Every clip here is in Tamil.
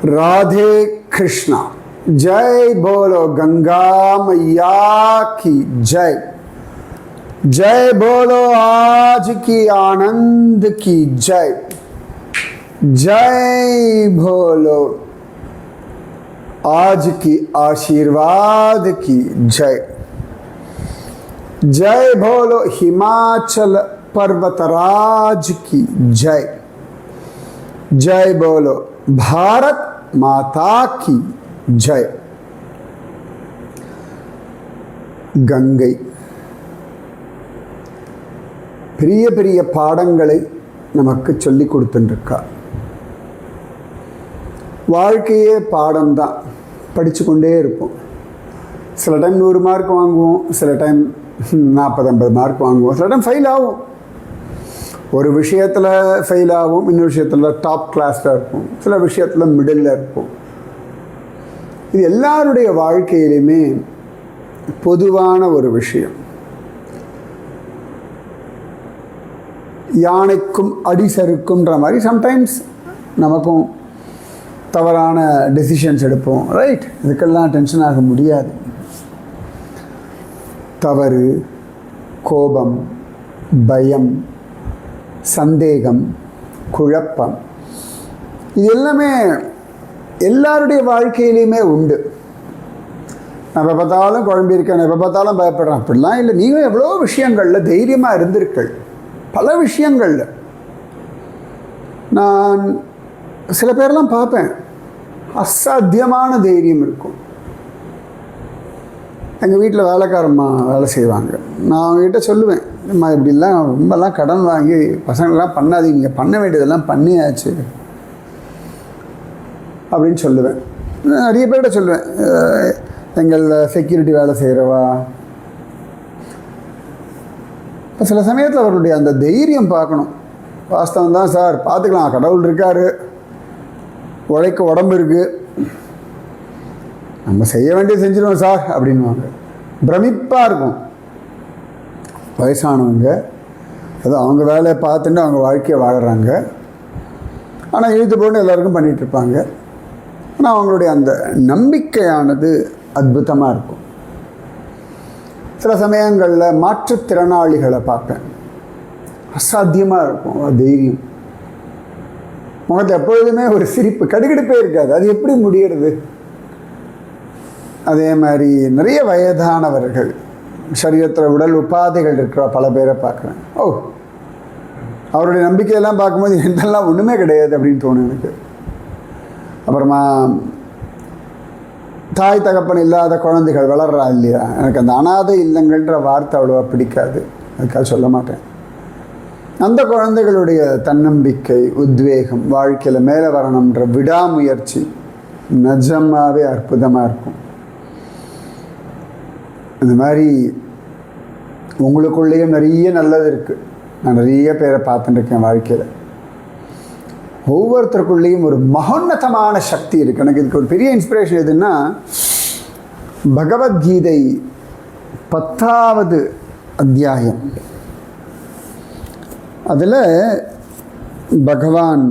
राधे कृष्णा। जय बोलो गंगा मैया की जय। जय बोलो आज की आनंद की जय। जय बोलो आज की आशीर्वाद की जय। जय बोलो हिमाचल पर्वतराज की जय। जय बोलो भारत माता की जय। கங்கை பெரிய பெரிய பாடங்களை நமக்கு சொல்லி கொடுத்துருக்கா. வாழ்க்கையே பாடம்தான், படித்து கொண்டே இருப்போம். சில டைம் 100 மார்க் வாங்குவோம், சில டைம் 40-50 மார்க் வாங்குவோம், சில டைம் ஃபெயில் ஆகும். ஒரு விஷயத்தில் ஃபெயில் ஆகும், இன்னொரு விஷயத்தில் டாப் கிளாஸில் இருப்போம், சில விஷயத்தில் மிடில் இருப்போம். இது எல்லாருடைய வாழ்க்கையிலுமே பொதுவான ஒரு விஷயம். யானைக்கும் அடிசருக்குன்ற மாதிரி சம்டைம்ஸ் நமக்கும் தவறான டெசிஷன்ஸ் எடுப்போம். ரைட், இதுக்கெல்லாம் டென்ஷன் ஆக முடியாது. தவறு, கோபம், பயம், சந்தேகம், குழப்பம், இது எல்லாமே எல்லாருடைய வாழ்க்கையிலையுமே உண்டு. நான் எப்போ பார்த்தாலும் குழம்பியிருக்கேன், எப்போ பார்த்தாலும் பயப்படுறேன் அப்படிலாம் இல்லை. நீங்கள் எவ்வளோ விஷயங்களில் தைரியமாக இருந்திருக்கள், பல விஷயங்களில். நான் சில பேரெல்லாம் பார்ப்பேன், அசாத்தியமான தைரியம் இருக்கும். எங்கள் வீட்டில் வேலைக்காரம்மா வேலை செய்வாங்க. நான் அவங்ககிட்ட சொல்லுவேன், அம்மா இப்படிலாம் ரொம்பலாம் கடன் வாங்கி பசங்கள்லாம் பண்ணாதீங்க, நீங்கள் பண்ண வேண்டியதெல்லாம் பண்ணியாச்சு அப்படின்னு சொல்லுவேன். நிறைய பேர்கிட்ட சொல்லுவேன், எங்கள் செக்யூரிட்டி வேலை செய்கிறவா. இப்போ சில சமயத்தில் அவருடைய அந்த தைரியம் பார்க்கணும். வாஸ்தவம் தான் சார், பார்த்துக்கலாம், கடவுள் இருக்கார், உழைக்க உடம்பு இருக்குது, நம்ம செய்ய வேண்டியது செஞ்சிடுவோம் சார் அப்படின்வாங்க. பிரமிப்பாக இருக்கும். வயசானவங்க அது அவங்க வேலையை பார்த்துட்டு அவங்க வாழ்க்கையை வாழறாங்க. ஆனால் இழுத்து போட்டு எல்லாருக்கும் பண்ணிகிட்ருப்பாங்க. ஆனால் அவங்களுடைய அந்த நம்பிக்கையானது அற்புதமாக இருக்கும். சில சமயங்களில் மாற்றுத்திறனாளிகளை பார்ப்பேன், அசாத்தியமாக இருக்கும் தைரியம். முகத்தில் எப்பொழுதுமே ஒரு சிரிப்பு, கடுகடுப்பே இருக்காது. அது எப்படி முடியறது? அதே மாதிரி நிறைய வயதானவர்கள், சரீரத்தில் உடல் உபாதைகள் இருக்கிற பல பேரை பார்க்குறேன். ஓ, அவருடைய நம்பிக்கையெல்லாம் பார்க்கும்போது இதெல்லாம் ஒன்றுமே கிடையாது அப்படின்னு தோணும் எனக்கு. அப்புறமா தாய் தகப்பன் இல்லாத குழந்தைகள் வளர்றா இல்லையா, எனக்கு அந்த அனாதை இல்லங்கள்ன்ற வார்த்தை அவ்வளோவா பிடிக்காது, அதுக்காக சொல்ல மாட்டேன். அந்த குழந்தைகளுடைய தன்னம்பிக்கை, உத்வேகம், வாழ்க்கையில் மேலே வரணுன்ற விடாமுயற்சி நிஜமாகவே அற்புதமாக இருக்கும். இந்த மாதிரி உங்களுக்குள்ளேயும் நிறைய நல்லது இருக்குது. நான் நிறைய பேரை பார்த்துட்டுருக்கேன் வாழ்க்கையில். ஒவ்வொருத்தருக்குள்ளேயும் ஒரு மகோன்னதமான சக்தி இருக்குது. எனக்கு இதுக்கு ஒரு பெரிய இன்ஸ்பிரேஷன் எதுன்னா, பகவத்கீதை 10வது அத்தியாயம். அதில் பகவான்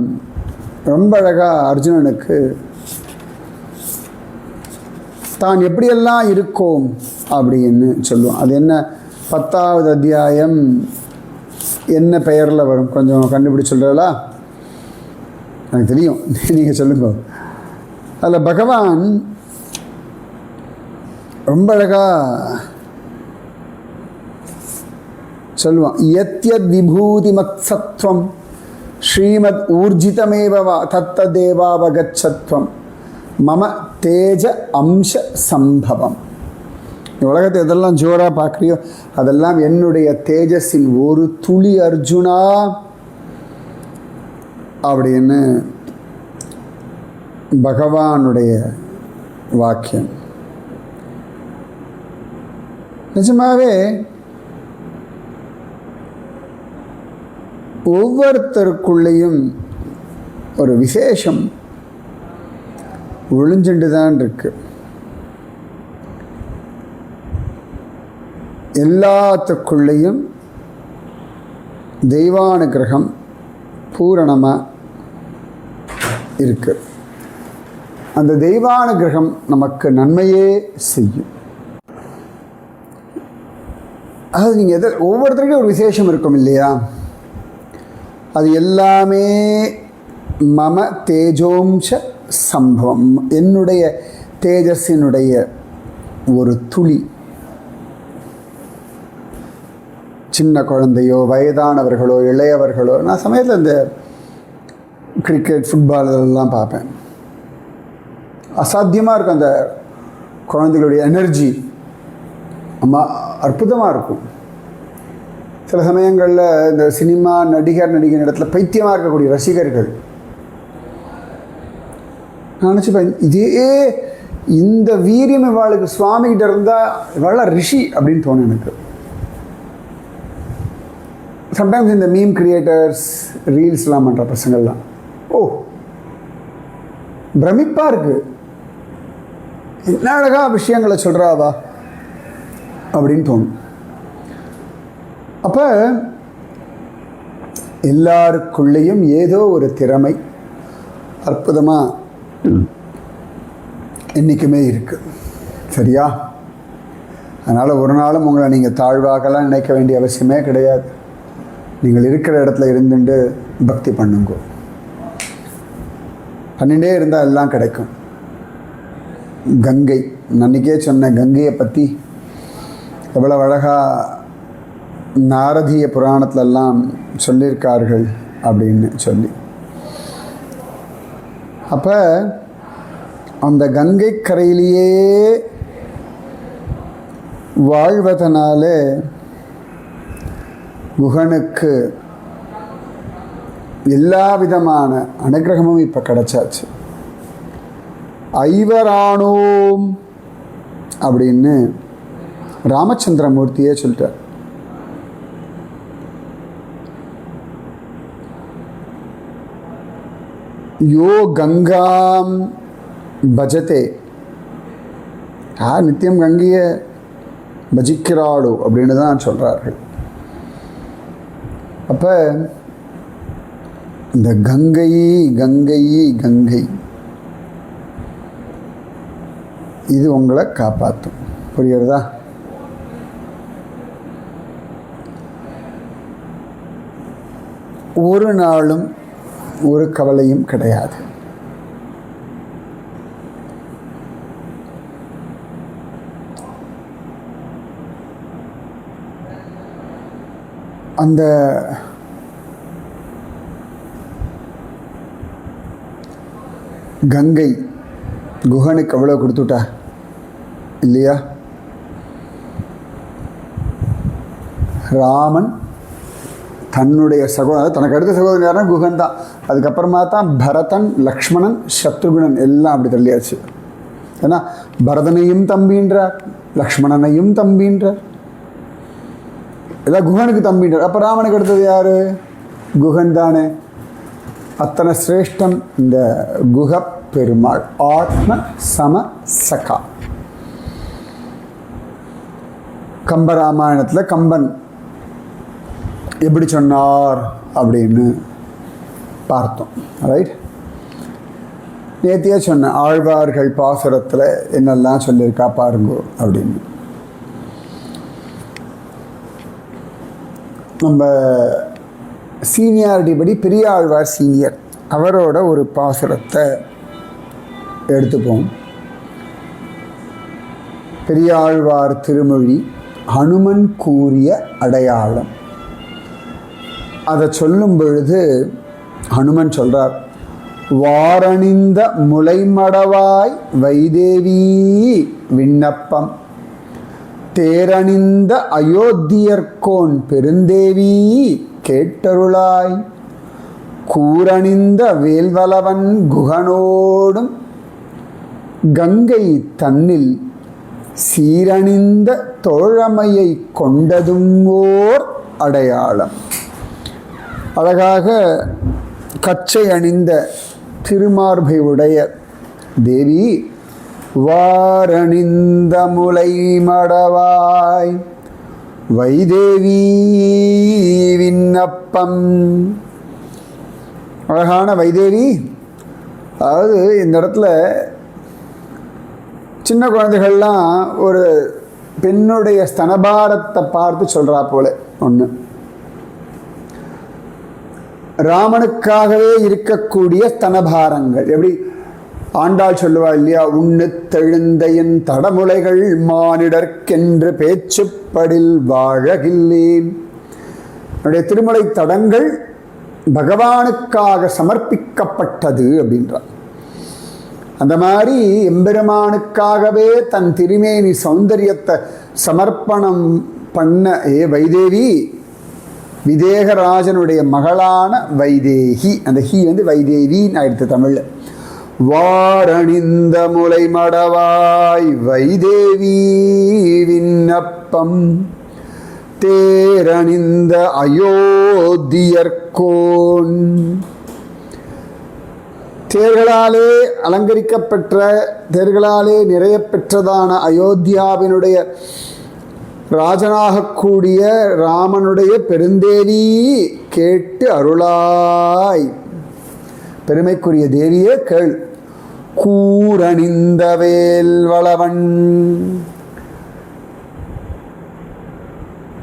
ரொம்ப அழகாக அர்ஜுனனுக்கு தான் எப்படியெல்லாம் இருக்கோம் அப்படின்னு சொல்லுவான். அது என்ன 10வது அத்தியாயம் என்ன பெயரில் வரும், கொஞ்சம் கண்டுபிடிச்சு சொல்கிறீங்களா? எனக்கு தெரியும், நீங்கள் சொல்லுங்க. அதில் பகவான் ரொம்ப அழகாக சொல்லுவான். யத்யத் விபூதி மத் சத்வம் ஸ்ரீமத் ஊர்ஜிதமேவா தத்ததேவாவகச்சத்வம் மம தேஜ அம்ச சம்பவம். உலகத்தை எதெல்லாம் ஜோராக பார்க்குறியோ அதெல்லாம் என்னுடைய தேஜஸின் ஒரு துளி அர்ஜுனா அப்படின்னு பகவானுடைய வாக்கியம். நிஜமாகவே ஒவ்வொருத்தருக்குள்ளேயும் ஒரு விசேஷம் ஒளிஞ்சுண்டு தான் இருக்கு. எல்லாத்துக்குள்ளேயும் தெய்வானுகிரகம் பூரணமாக இருக்குது. அந்த தெய்வானுகிரகம் நமக்கு நன்மையே செய்யும். அதாவது நீங்கள் ஒவ்வொருத்தருக்கும் ஒரு விசேஷம் இருக்கும் இல்லையா? அது எல்லாமே மம தேஜோம்ச சம்பவம், என்னுடைய தேஜஸினுடைய ஒரு துளி. சின்ன குழந்தையோ வயதானவர்களோ இளையவர்களோ, நான் சமயத்தில் இந்த கிரிக்கெட் ஃபுட்பால் இதெல்லாம் பார்ப்பேன். அசாத்தியமாக இருக்கும் அந்த குழந்தைகளுடைய எனர்ஜி, அற்புதமாக இருக்கும். சில சமயங்களில் இந்த சினிமா நடிகர் இடத்துல பைத்தியமாக இருக்கக்கூடிய ரசிகர்கள், நான் நினச்சிப்பேன், இதே இந்த வீரியம் இவாளுக்கு சுவாமிகிட்ட இருந்தால் இவாளெலாம் ரிஷி அப்படின்னு தோணும் எனக்கு. சம்டைம்ஸ் இந்த மீம் கிரியேட்டர்ஸ் ரீல்ஸ்லாம் பண்ணுற பசங்கள்லாம், ஓ பிரமிப்பாக இருக்குது, என்ன அழகா விஷயங்களை சொல்கிறாவா அப்படின்னு தோணும். அப்போ எல்லாருக்குள்ளேயும் ஏதோ ஒரு திறமை அற்புதமாக என்றைக்குமே இருக்குது. சரியா? அதனால் ஒரு நாளும் உங்களை நீங்கள் தாழ்வாகலாம் நினைக்க வேண்டிய அவசியமே கிடையாது. நீங்கள் இருக்கிற இடத்துல இருந்துட்டு பக்தி பண்ணுங்க. பண்ணிகிட்டே இருந்தால் எல்லாம் கிடைக்கும். கங்கை, அன்றைக்கே சொன்ன கங்கையை பற்றி எவ்வளோ அழகாக நாரதிய புராணத்திலெல்லாம் சொல்லியிருக்கார்கள் அப்படின்னு சொல்லி. அப்போ அந்த கங்கை கரையிலேயே வாழ்வதனால குகனுக்கு எல்லா விதமான அனுகிரகமும் இப்போ கிடைச்சாச்சு. ஐவரானோம் அப்படின்னு ராமச்சந்திரமூர்த்தியே சொல்லிட்டார். யோ கங்காம் பஜதே, நித்தியம் கங்கையை பஜிக்கிறாளோ அப்படின்னு தான் சொல்கிறார்கள். அப்போ இந்த கங்கை கங்கை கங்கை இது உங்களை காப்பாற்றும். புரியுறதா? ஒரு நாளும் ஒரு கவலையும் கிடையாது. அந்த கங்கை குகனுக்கு எவ்வளோ கொடுத்துட்டா இல்லையா? ராமன் தன்னுடைய சகோதரன், தனக்கு அடுத்த சகோதரன் யாருன்னா குகன் தான். அதுக்கப்புறமா தான் பரதன், லக்ஷ்மணன், சத்ருகுணன் எல்லாம் அப்படி தள்ளியாச்சு. ஏன்னா பரதனையும் தம்பின்றார், லக்ஷ்மணனையும் தம்பின்றார், எல்லாம் குகனுக்கு தம்பின்றார். அப்போ ராமனுக்கு அடுத்தது யார்? குகன் தானே. அத்தனை சிரேஷ்டம் இந்த குக பெருமாள், ஆத்ம சம சகா. கம்பராமாயணத்தில் கம்பன் எப்படி சொன்னார் அப்படின்னு பார்த்தோம். ரைட்? நேத்தியே சொன்னேன், ஆழ்வார்கள் பாசுரத்தில் என்னெல்லாம் சொல்லியிருக்கா பாருங்கோ அப்படின்னு. நம்ம சீனியாரிட்டி படி பெரிய ஆழ்வார் சீனியர், அவரோட ஒரு பாசுரத்தை எடுத்துப்போம். பெரிய ஆழ்வார் திருமொழி ஹனுமன் கூறிய அடையாளம். அதை சொல்லும் பொழுது ஹனுமன் சொல்கிறார், வாரணிந்த முளைமடவாய் வைதேவி விண்ணப்பம் தேரணிந்த அயோத்தியர்கோன் பெருந்தேவி கேட்டருளாய் கூரணிந்த வேல்வலவன் குகனோடும் கங்கை தன்னில் சீரணிந்த தோழமையை கொண்டதும் ஓர் அடையாளம். அழகாக கச்சை அணிந்த திருமார்பை உடைய தேவி வாரணிந்த முலை மடவாய் வைதேவி விண்ணப்பம். அழகான வைதேவி. அதாவது இந்த இடத்துல சின்ன குழந்தைகள்லாம் ஒரு பெண்ணுடைய ஸ்தனபாரத்தை பார்த்து சொல்கிறா போல ஒன்று. ராமனுக்காகவே இருக்கக்கூடிய ஸ்தனபாரங்கள் எப்படி ஆண்டாள் சொல்லுவா இல்லையா, உண்ணு தெழுந்த என் தடமுலைகள் மானிடர்க்கென்று பேச்சுப்படில் வாழகில்லேன். என்னுடைய திருமலை தடங்கள் பகவானுக்காக சமர்ப்பிக்கப்பட்டது அப்படின்றார். அந்த மாதிரி எம்பெருமானுக்காகவே தன் திருமேனி சௌந்தரியத்தை சமர்ப்பணம் பண்ண வைதேவி, விதேகராஜனுடைய மகளான வைதேகி. அந்த ஹி வைதேவின்னு ஆயிடுத்து தமிழில். வாரணிந்த முலை மடவாய் வைதேவி விண்ணப்பம் தேரணிந்த அயோத்தியர்கோன். தேர்களாலே அலங்கரிக்கப்பெற்ற, தேர்களாலே நிறைய பெற்றதான அயோத்தியாவினுடைய ராஜனாகக்கூடிய ராமனுடைய பெருந்தேவி கேட்டு அருளாய். பெருமைக்குரிய தேவியே கேள். கூரணிந்த வேல் வளவன்.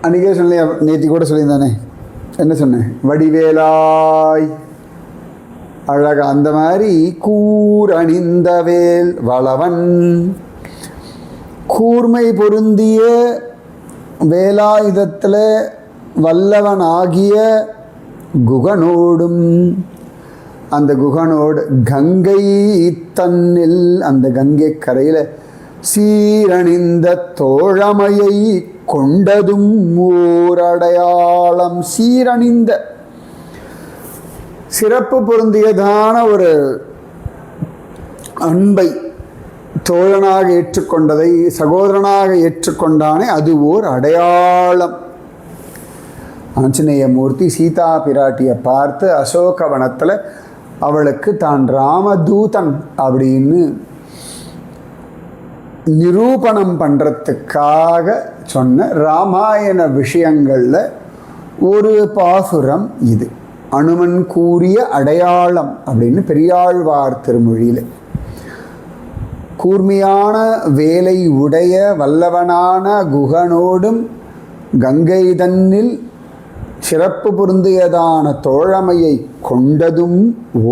அன்றைக்கே சொன்ன, நேற்று கூட சொல்லியிருந்தானே, என்ன சொன்னேன், வடிவேலாய். அழகா அந்த மாதிரி கூரணிந்த வேல் வளவன், கூர்மை பொருந்திய வேலாயுதத்தில் வல்லவன் ஆகிய குகனோடும், அந்த குகனோடு கங்கை தன்னில், அந்த கங்கை கரையில் சீரணிந்த தோழமையை கொண்டதும் ஓர் அடையாளம். சீரணிந்த சிறப்பு பொருந்தியதான ஒரு அன்பை தோழனாக ஏற்றுக்கொண்டதை சகோதரனாக ஏற்றுக்கொண்டானே, அது ஓர் அடையாளம். ஆஞ்சநேயமூர்த்தி சீதா பிராட்டியை பார்த்து அசோகவனத்தில் அவளுக்கு தான் ராமதூதன் அப்படின்னு நிரூபணம் பண்ணுறதுக்காக சொன்ன ராமாயண விஷயங்களில் ஒரு பாசுரம் இது. அனுமன் கூறிய அடையாளம் அப்படின்னு பெரியாழ்வார் திருமொழியில். கூர்மையான வேலை உடைய வல்லவனான குகனோடும் கங்கை தன்னில் சிறப்பு பொருந்தியதான தோழமையை கொண்டதும்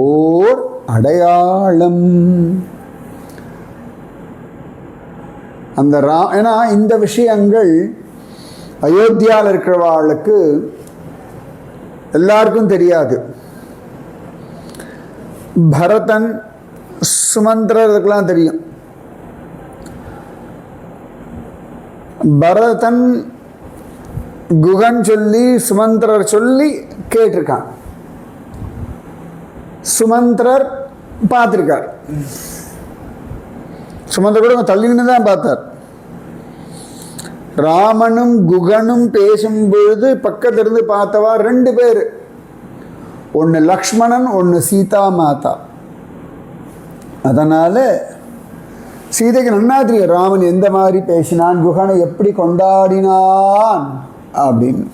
ஓர் அடையாளம். அந்த ஏன்னா இந்த விஷயங்கள் அயோத்தியாவில் இருக்கிறவாளுக்கு எல்லாருக்கும் தெரியாது. பரதன் சுமந்திரருக்கெல்லாம் தெரியும். பரதன் குகன் சொல்லி சுமந்திரர் சொல்லி கேட்டிருக்கான். சுமந்திரர் பார்த்துருக்கார். சுமந்திரர் கூட தள்ளின்னு தான் பார்த்தார். ராமனும் குகனும் பேசும்பொழுது பக்கத்திலிருந்து பார்த்தவா 2 பேர். ஒன்று லக்ஷ்மணன், ஒன்று சீதா மாதா. அதனால் சீதைக்கு நன்னா தெரியும் ராமன் எந்த மாதிரி பேசினான், குகனை எப்படி கொண்டாடினான் அப்படின்னு.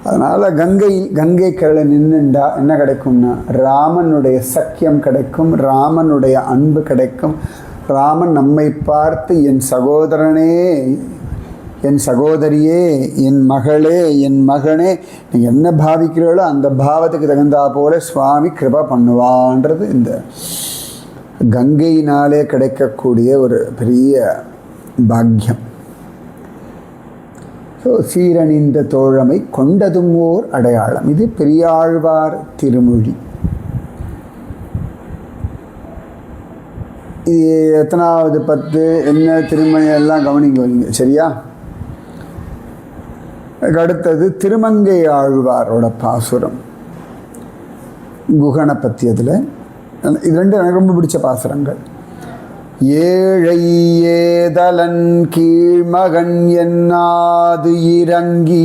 அதனால் கங்கை கரையில நின்றுண்டா என்ன கிடைக்கும்னா ராமனுடைய சக்கியம் கிடைக்கும், ராமனுடைய அன்பு கிடைக்கும். ராமன் நம்மை பார்த்து என் சகோதரனே, என் சகோதரியே, என் மகளே, என் மகனே, நீங்கள் என்ன பாவிக்கிறீர்களோ அந்த பாவத்துக்கு தகுந்தா போல சுவாமி கிருபா பண்ணுவான்றது இந்த கங்கையினாலே கிடைக்கக்கூடிய ஒரு பெரிய பாக்கியம். ஸோ சீரணிந்த தோழமை கொண்டதும் ஓர் அடையாளம். இது பெரியாழ்வார் திருமொழி. இது எத்தனாவது 10 என்ன திருமணி எல்லாம் கவனிங்க சரியா. அடுத்தது திருமங்கை ஆழ்வாரோட பாசுரம் குகனை பற்றியதில். இது 2 எனக்கு ரொம்ப பிடிச்ச பாசுரங்கள். ஏழை ஏதலன் கீழ்மகன் என்னாது இறங்கி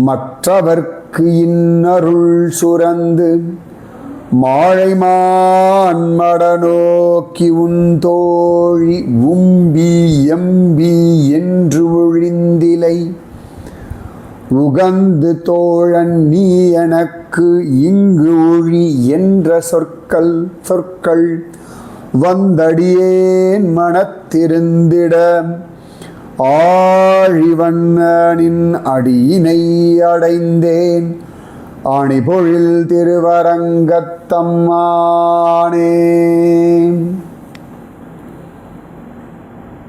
மற்றவர்க்கு இன்னருள் சுரந்து மாழைமான் மடநோக்கி உன் தோழி உம்பி எம்பி என்று ஒழிந்திலை உகந்து தோழன் நீ எனக்கு இங்கு ஒழி என்ற சொற்கள் வந்தடியேன் மனத்திருந்திட ஆழிவண்ணனின் அடியினை அடைந்தேன் ஆணிபொழில் திருவரங்கத்தம்மானே.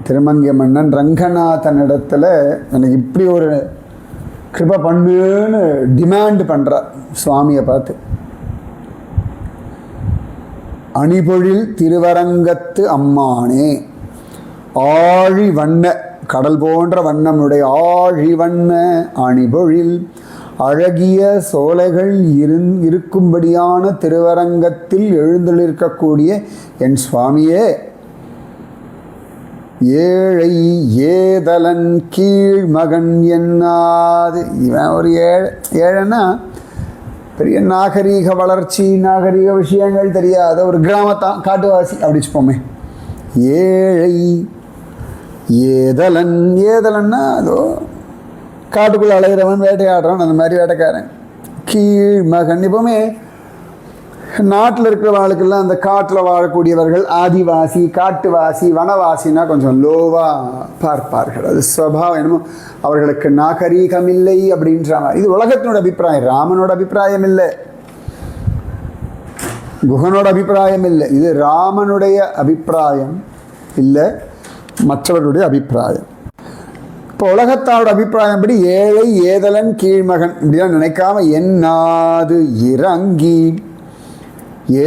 திருமங்கை மன்னன் ரங்கநாதனிடத்தில் எனக்கு இப்படி ஒரு கிருபை பண்ணுன்னு டிமாண்ட் பண்ணுறார் சுவாமியை பார்த்து. அணிபொழில் திருவரங்கத்து அம்மானே, ஆழி வண்ண, கடல் போன்ற வண்ணமுடைய ஆழி வண்ண அணிபொழில் அழகிய சோலைகள் இருக்கும்படியான திருவரங்கத்தில் எழுந்தொழிருக்கக்கூடிய என் சுவாமியே, ஏழை ஏதலன் கீழ் மகன் என்னாது. இவன் ஒரு ஏழைன்னா பெரிய நாகரீக வளர்ச்சி, நாகரீக விஷயங்கள் தெரியாத ஒரு கிராமத்தான், காட்டுவாசி அப்படி வச்சுப்போமே. ஏழை ஏதலன், ஏதலன்னா அதோ காட்டுக்குள்ளே அலைகிறவன், வேட்டையாடுறவன், அந்த மாதிரி வேட்டைக்காரன். கீழ் மகன், இப்போவுமே நாட்டில் இருக்கிறவர்களுக்கெல்லாம் அந்த காட்டில் வாழக்கூடியவர்கள் ஆதிவாசி, காட்டுவாசி, வனவாசின்னா கொஞ்சம் லோவாக பார்ப்பார்கள். அது ஸ்வபாவம், என்னமோ அவர்களுக்கு நாகரீகம் இல்லை அப்படின்றாங்க. இது உலகத்தினோட அபிப்பிராயம், ராமனோட அபிப்பிராயம் இல்லை, குகனோட அபிப்பிராயம் இல்லை. இது ராமனுடைய அபிப்பிராயம் இல்லை, மற்றவர்களுடைய அபிப்பிராயம். இப்போ உலகத்தாரோட அபிப்பிராயம் படி ஏழை ஏதலன் கீழ்மகன் இப்படிலாம் நினைக்காம என்னாது இறங்கி,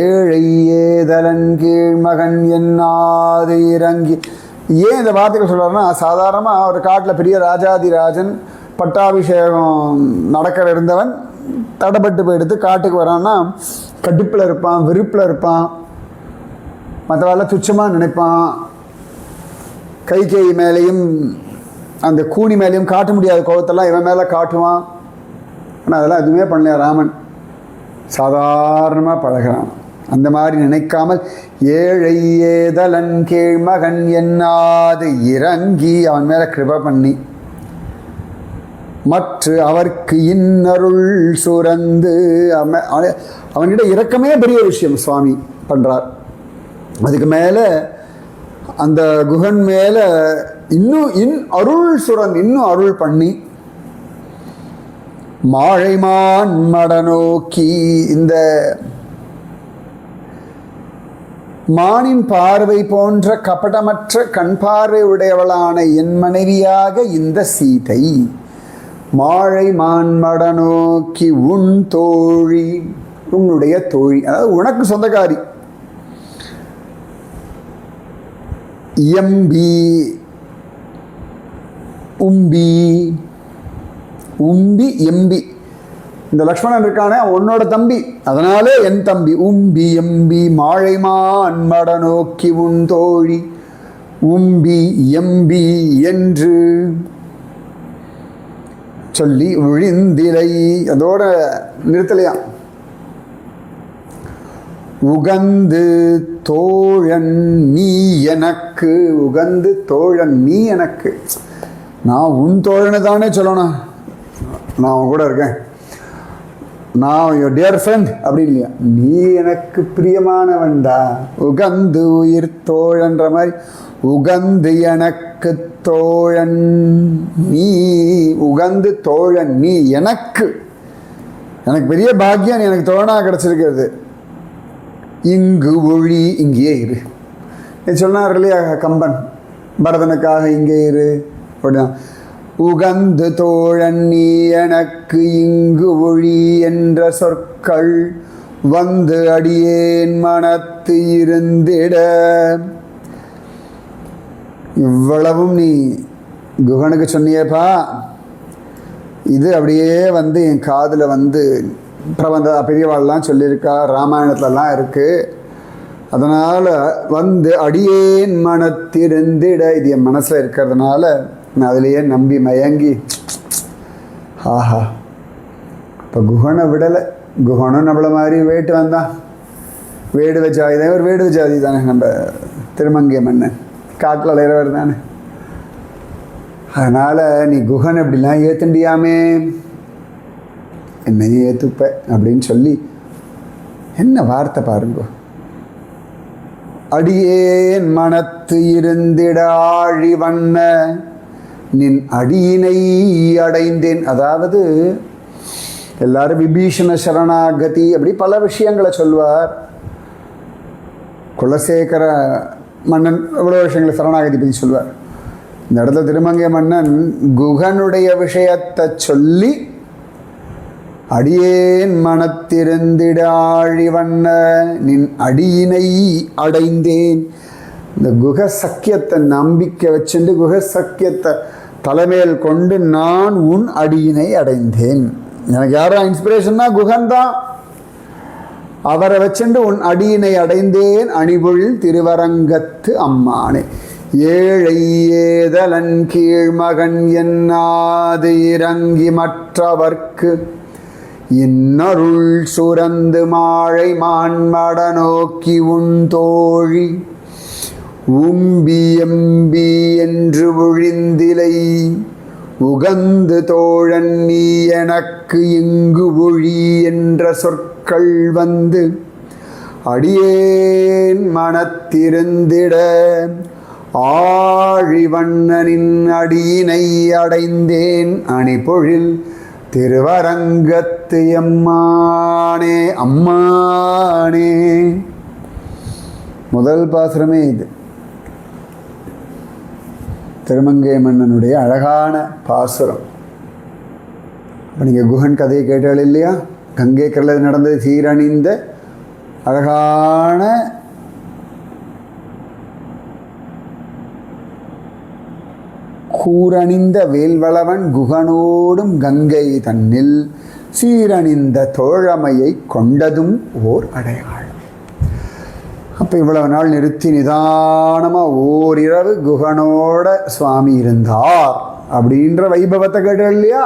ஏழை ஏதலன் கீழ்மகன் என்னாது இறங்கி. ஏன் இந்த வார்த்தைகள் சொல்கிறாருன்னா, சாதாரணமாக ஒரு காட்டில் பெரிய ராஜாதிராஜன் பட்டாபிஷேகம் நடக்கிற இருந்தவன் தடைப்பட்டு போயிடுத்து காட்டுக்கு வரான்னா கடுப்பில் இருப்பான், வெறுப்பில் இருப்பான், மற்றவாள் துச்சமாக நினைப்பான். கைகேயி மேலேயும் அந்த கூனி மேலேயும் காட்ட முடியாத கோபத்தெல்லாம் இவன் மேலே காட்டுவான். ஆனால் அதெல்லாம் எதுவுமே பண்ணலையா ராமன், சாதாரணமாக பழகிறான். அந்த மாதிரி நினைக்காமல் ஏழை ஏதலன் கீழ்மகன் என்னாது இறங்கி அவன் மேலே கிருபை பண்ணி, மற்ற அவர்க்கு இன்னருள் சுரந்து, அவன்கிட்ட இரக்கமே பெரிய விஷயம் சுவாமி பண்ணுறார். அதுக்கு மேலே அந்த குகன் மேலே இன்னும் அருள் சுரந்து, இன்னும் அருள் பண்ணி, மாழைமான் மட நோக்கி, இந்த மானின் பார்வை போன்ற கபடமற்ற கண் பார்வை உடையவளான என் மனைவியாக இந்த சீதை, மாழை மான்மட நோக்கி உன் தோழி, உன்னுடைய தோழி, அதாவது உனக்கு சொந்தக்காரி. எம்பி உம்பி, உம்பி எம்பி, இந்த லக்ஷ்மணன் இருக்கானே உன்னோட தம்பி, அதனாலே என் தம்பி. உம்பி எம்பி மாழைமான் மட நோக்கி உன் தோழி, உம்பி எம்பி என்று சொல்லி விழிந்திலை, அதோட நிறுத்தலையா. உகந்து தோழன் நீ எனக்கு, உகந்து தோழன் நீ எனக்கு, நான் உன் தோழனை தானே சொல்லணும், நான் அவன் கூட இருக்கேன், நான் யோர் டியர் ஃப்ரெண்ட் அப்படி இல்லையா, நீ எனக்கு பிரியமானவன்டா. உகந்து உயிர் தோழன்ற மாதிரி உகந்து எனக்கு தோழன் நீ, உகந்து தோழன் நீ எனக்கு, எனக்கு பெரிய பாக்கியம், எனக்கு தோழனாக கிடச்சிருக்கிறது. இங்கு ஒழி, இங்கேயே இரு. சொன்னார் இல்லையா கம்பன், பரதனுக்காக இங்கே இரு அப்படின்னா. உகந்து தோழன் நீ எனக்கு இங்கு ஒழி என்ற சொற்கள் வந்து அடியேன் மனத்து இருந்திட. இவ்வளவும் நீ குகனுக்கு சொன்னியப்பா, இது அப்படியே வந்து என் காதில் வந்து பிரபந்த பெரியவாள்லாம் சொல்லியிருக்கா, ராமாயணத்துலலாம் இருக்குது. அதனால் வந்து அடியேன் மனத்திருந்திட, இது என் மனசில் இருக்கிறதுனால நான் அதிலேயே நம்பி மயங்கி, ஆஹா இப்போ குகனை விடலை. குகனும் நம்மளை மாதிரி வேட்டு வந்தான், வேடு வச்சாதி தான், ஒரு வேடு வச்சாதி தானே நம்ம திருமங்கை மன்னன், காட்டில் அலைகிறவர் தானே. அதனால் நீ குகன் அப்படிலாம் ஏற்றுண்டியாமே, என்னையும் ஏற்றுப்ப அப்படின்னு சொல்லி, என்ன வார்த்தை பாருங்க. அடியேன் மனத்து இருந்திட ஆழிவண்ண நின் அடியினை அடைந்தேன். அதாவது எல்லாரும் விபீஷண சரணாகதி அப்படி பல விஷயங்களை சொல்வார். குலசேகர மன்னன் எவ்வளோ விஷயங்களை சரணாகதி பற்றி சொல்வார். இந்த இடத்துல திருமங்கை மன்னன் குகனுடைய விஷயத்தை சொல்லி அடியேன் மனத்திருந்திட ஆழிவண்ண நின் அடியினை அடைந்தேன். இந்த குக சக்கியத்தை நம்பிக்கை வச்சுட்டு குக சக்கியத்தை தலைமையில் கொண்டு நான் உன் அடியினை அடைந்தேன். எனக்கு யாரும் இன்ஸ்பிரேஷன்னா குகன் தான். அவரை வச்சுட்டு உன் அடியினை அடைந்தேன் அணிபொழில் திருவரங்கத்து அம்மானே. ஏழை ஏதலன் கீழ்மகன் என்னாது இறங்கி மற்றவர்க்கு இன்னருள் சுரந்து மாழை மான்மட நோக்கி உன் தோழி உம்பி எம்பி என்று ஒழிந்திலை உகந்து தோழன் நீ எனக்கு இங்கு ஒழி என்ற சொற்கள் வந்து அடியேன் மனத்திருந்திட ஆழிவண்ணனின் அடியினை அடைந்தேன் அணிபொழில் திருவரங்கத்து எம்மானே. அம்மானே முதல் பாசுரமே இது. திருமங்கை மன்னனுடைய அழகான பாசுரம். இப்போ நீங்கள் குகன் கதையை கேட்டால் இல்லையா? கங்கை கரையில் நடந்தது சீரணிந்த அழகான கூரணிந்த வேல்வளவன் குகனோடும் கங்கை தன்னில் சீரணிந்த தோழமையை கொண்டதும் ஓர் அடையாளம். அப்போ இவ்வளவு நாள் நிறுத்தி நிதானமாக ஓரிரவு குகனோட சுவாமி இருந்தார் அப்படின்ற வைபவத்தை கேட்டோம் இல்லையா?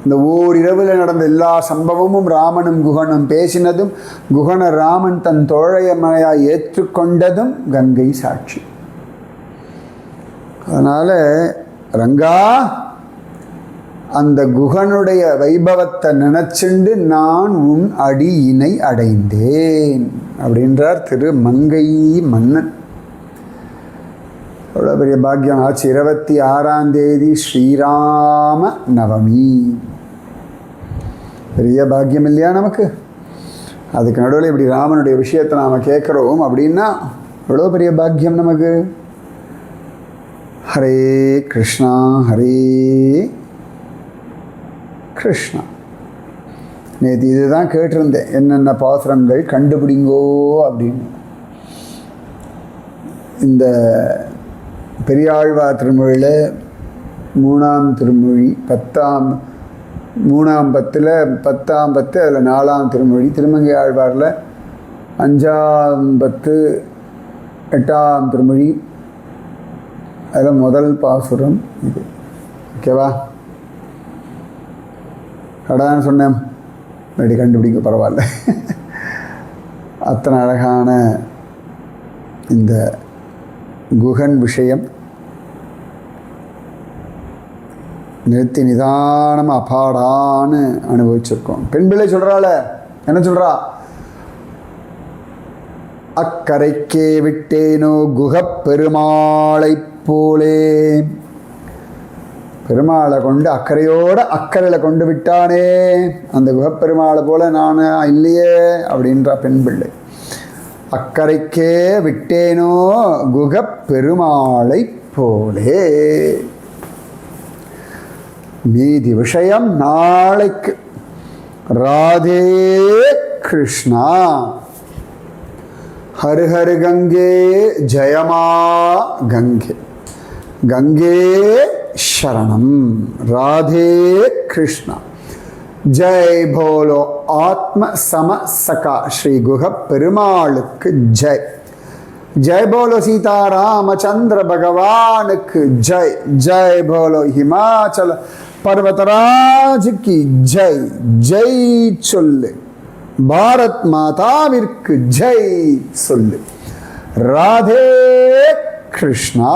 இந்த ஓரிரவில் நடந்த எல்லா சம்பவமும் ராமனும் குகனும் பேசினதும் குகன ராமன் தன் தோழையமையாய் ஏற்றுக்கொண்டதும் கங்கை சாட்சி. அதனால் ரங்கா அந்த குகனுடைய வைபவத்தை நினச்சிண்டு நான் உன் அடியினை அடைந்தேன் அப்படின்றார் திரு மங்கை மன்னன். அவ்வளோ பெரிய பாக்கியம் ஆச்சு. 26ஆம் தேதி ஸ்ரீராம நவமி. பெரிய பாக்கியம் இல்லையா நமக்கு? அதுக்கு நடுவில் இப்படி ராமனுடைய விஷயத்தை நாம் கேட்குறோம் அப்படின்னா எவ்வளோ பெரிய பாக்கியம் நமக்கு. ஹரே கிருஷ்ணா ஹரே கிருஷ்ணா. நேற்று இதுதான் கேட்டிருந்தேன், என்னென்ன பாசுரங்கள் கண்டுபிடிங்கோ அப்படின்னு. இந்த பெரியாழ்வார் திருமொழியில் 3ஆம் திருமொழி 10ஆம் 3ஆம் பத்தில் 10ஆம் பத்து, அதில் 4ஆம் திருமொழி. திருமங்கை ஆழ்வாரில் 5ஆம் பத்து 8ஆம் திருமொழி, அதில் முதல் பாசுரம் இது. ஓகேவா? கடான்னு சொன்னேன், அப்படி கண்டுபிடிக்க பரவாயில்ல. அத்தனை அழகான இந்த குகன் விஷயம் நிறுத்தி நிதானமாக அபாடான்னு அனுபவிச்சிருக்கோம். பெண் பிள்ளை சொல்கிறாள், என்ன சொல்கிறா? அக்கரைக்கே விட்டேனோ குகப் பெருமாளை போலே. பெருமாளை கொண்டு அக்கறையோட அக்கறையில் கொண்டு விட்டானே, அந்த குகப்பெருமாளை போல நான் இல்லையே அப்படின்றா பெண் பிள்ளை. அக்கறைக்கே விட்டேனோ குகப்பெருமாளை போலே. மீதி விஷயம் நாளைக்கு. ராதே கிருஷ்ணா. हर हर गंगे जयमा गंगे गंगे शरणम. राधे कृष्णा. जय बोलो आत्म सम सका श्री गुह पेरुमाளுக்கு जय. जय बोलो सीता रामचंद्र भगवान की जय. जय बोलो हिमाचल पर्वतराज की जय. जय சொல்லு. பாரத் மாதாவிற்கு ஜெய் சொல்லு. ராதே கிருஷ்ணா.